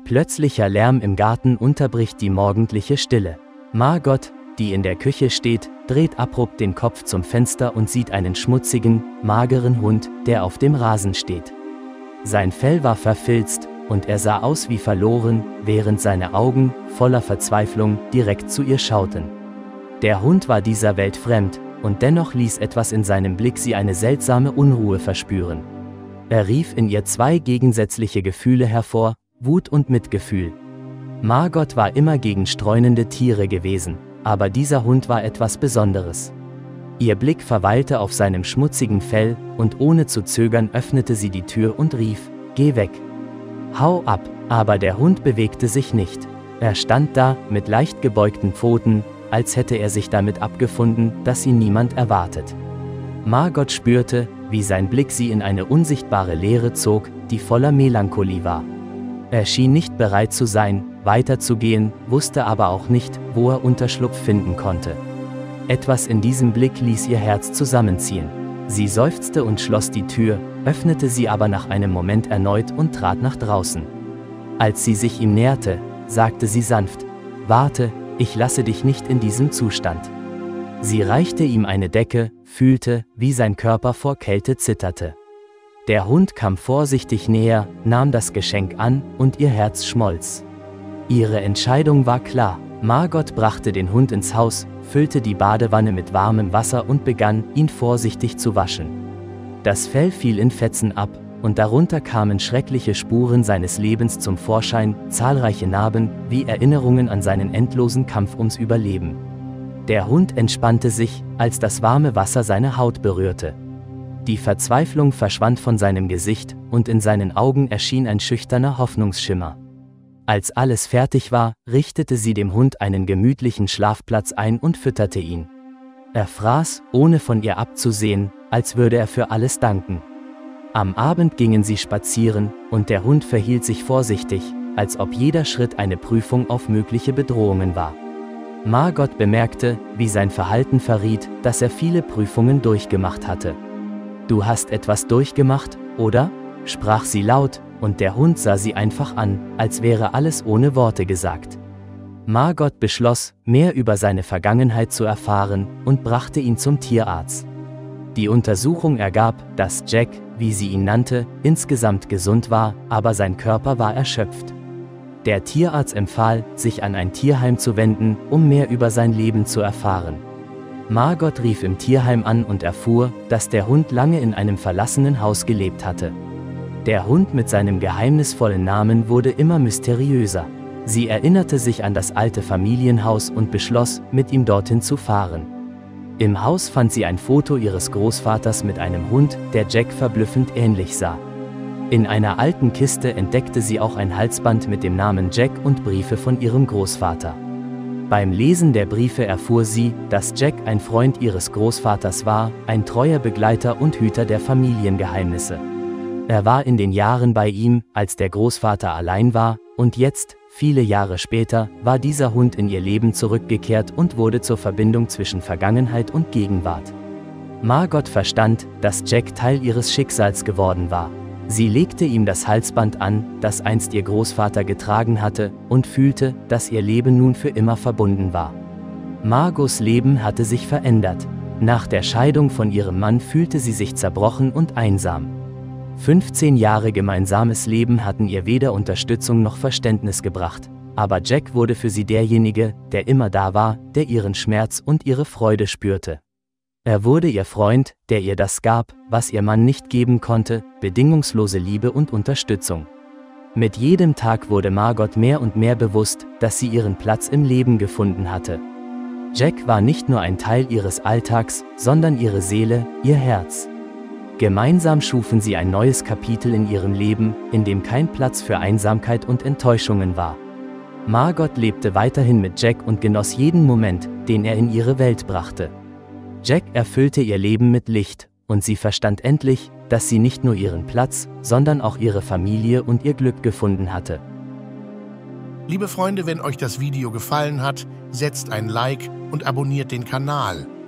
Plötzlicher Lärm im Garten unterbricht die morgendliche Stille. Margot, die in der Küche steht, dreht abrupt den Kopf zum Fenster und sieht einen schmutzigen, mageren Hund, der auf dem Rasen steht. Sein Fell war verfilzt, und er sah aus wie verloren, während seine Augen, voller Verzweiflung, direkt zu ihr schauten. Der Hund war dieser Welt fremd, und dennoch ließ etwas in seinem Blick sie eine seltsame Unruhe verspüren. Er rief in ihr zwei gegensätzliche Gefühle hervor, Wut und Mitgefühl. Margot war immer gegen streunende Tiere gewesen, aber dieser Hund war etwas Besonderes. Ihr Blick verweilte auf seinem schmutzigen Fell, und ohne zu zögern öffnete sie die Tür und rief, »Geh weg! Hau ab!« Aber der Hund bewegte sich nicht. Er stand da, mit leicht gebeugten Pfoten, als hätte er sich damit abgefunden, dass ihn niemand erwartet. Margot spürte, wie sein Blick sie in eine unsichtbare Leere zog, die voller Melancholie war. Er schien nicht bereit zu sein, weiterzugehen, wusste aber auch nicht, wo er Unterschlupf finden konnte. Etwas in diesem Blick ließ ihr Herz zusammenziehen. Sie seufzte und schloss die Tür, öffnete sie aber nach einem Moment erneut und trat nach draußen. Als sie sich ihm näherte, sagte sie sanft, »Warte, ich lasse dich nicht in diesem Zustand.« Sie reichte ihm eine Decke, fühlte, wie sein Körper vor Kälte zitterte. Der Hund kam vorsichtig näher, nahm das Geschenk an, und ihr Herz schmolz. Ihre Entscheidung war klar. Margot brachte den Hund ins Haus, füllte die Badewanne mit warmem Wasser und begann, ihn vorsichtig zu waschen. Das Fell fiel in Fetzen ab, und darunter kamen schreckliche Spuren seines Lebens zum Vorschein, zahlreiche Narben, wie Erinnerungen an seinen endlosen Kampf ums Überleben. Der Hund entspannte sich, als das warme Wasser seine Haut berührte. Die Verzweiflung verschwand von seinem Gesicht, und in seinen Augen erschien ein schüchterner Hoffnungsschimmer. Als alles fertig war, richtete sie dem Hund einen gemütlichen Schlafplatz ein und fütterte ihn. Er fraß, ohne von ihr abzusehen, als würde er für alles danken. Am Abend gingen sie spazieren, und der Hund verhielt sich vorsichtig, als ob jeder Schritt eine Prüfung auf mögliche Bedrohungen war. Margot bemerkte, wie sein Verhalten verriet, dass er viele Prüfungen durchgemacht hatte. »Du hast etwas durchgemacht, oder?« sprach sie laut, und der Hund sah sie einfach an, als wäre alles ohne Worte gesagt. Margot beschloss, mehr über seine Vergangenheit zu erfahren, und brachte ihn zum Tierarzt. Die Untersuchung ergab, dass Jack, wie sie ihn nannte, insgesamt gesund war, aber sein Körper war erschöpft. Der Tierarzt empfahl, sich an ein Tierheim zu wenden, um mehr über sein Leben zu erfahren. Margot rief im Tierheim an und erfuhr, dass der Hund lange in einem verlassenen Haus gelebt hatte. Der Hund mit seinem geheimnisvollen Namen wurde immer mysteriöser. Sie erinnerte sich an das alte Familienhaus und beschloss, mit ihm dorthin zu fahren. Im Haus fand sie ein Foto ihres Großvaters mit einem Hund, der Jack verblüffend ähnlich sah. In einer alten Kiste entdeckte sie auch ein Halsband mit dem Namen Jack und Briefe von ihrem Großvater. Beim Lesen der Briefe erfuhr sie, dass Jack ein Freund ihres Großvaters war, ein treuer Begleiter und Hüter der Familiengeheimnisse. Er war in den Jahren bei ihm, als der Großvater allein war, und jetzt, viele Jahre später, war dieser Hund in ihr Leben zurückgekehrt und wurde zur Verbindung zwischen Vergangenheit und Gegenwart. Margot verstand, dass Jack Teil ihres Schicksals geworden war. Sie legte ihm das Halsband an, das einst ihr Großvater getragen hatte, und fühlte, dass ihr Leben nun für immer verbunden war. Margots Leben hatte sich verändert. Nach der Scheidung von ihrem Mann fühlte sie sich zerbrochen und einsam. 15 Jahre gemeinsames Leben hatten ihr weder Unterstützung noch Verständnis gebracht, aber Jack wurde für sie derjenige, der immer da war, der ihren Schmerz und ihre Freude spürte. Er wurde ihr Freund, der ihr das gab, was ihr Mann nicht geben konnte, bedingungslose Liebe und Unterstützung. Mit jedem Tag wurde Margot mehr und mehr bewusst, dass sie ihren Platz im Leben gefunden hatte. Jack war nicht nur ein Teil ihres Alltags, sondern ihre Seele, ihr Herz. Gemeinsam schufen sie ein neues Kapitel in ihrem Leben, in dem kein Platz für Einsamkeit und Enttäuschungen war. Margot lebte weiterhin mit Jack und genoss jeden Moment, den er in ihre Welt brachte. Jack erfüllte ihr Leben mit Licht, und sie verstand endlich, dass sie nicht nur ihren Platz, sondern auch ihre Familie und ihr Glück gefunden hatte. Liebe Freunde, wenn euch das Video gefallen hat, setzt ein Like und abonniert den Kanal.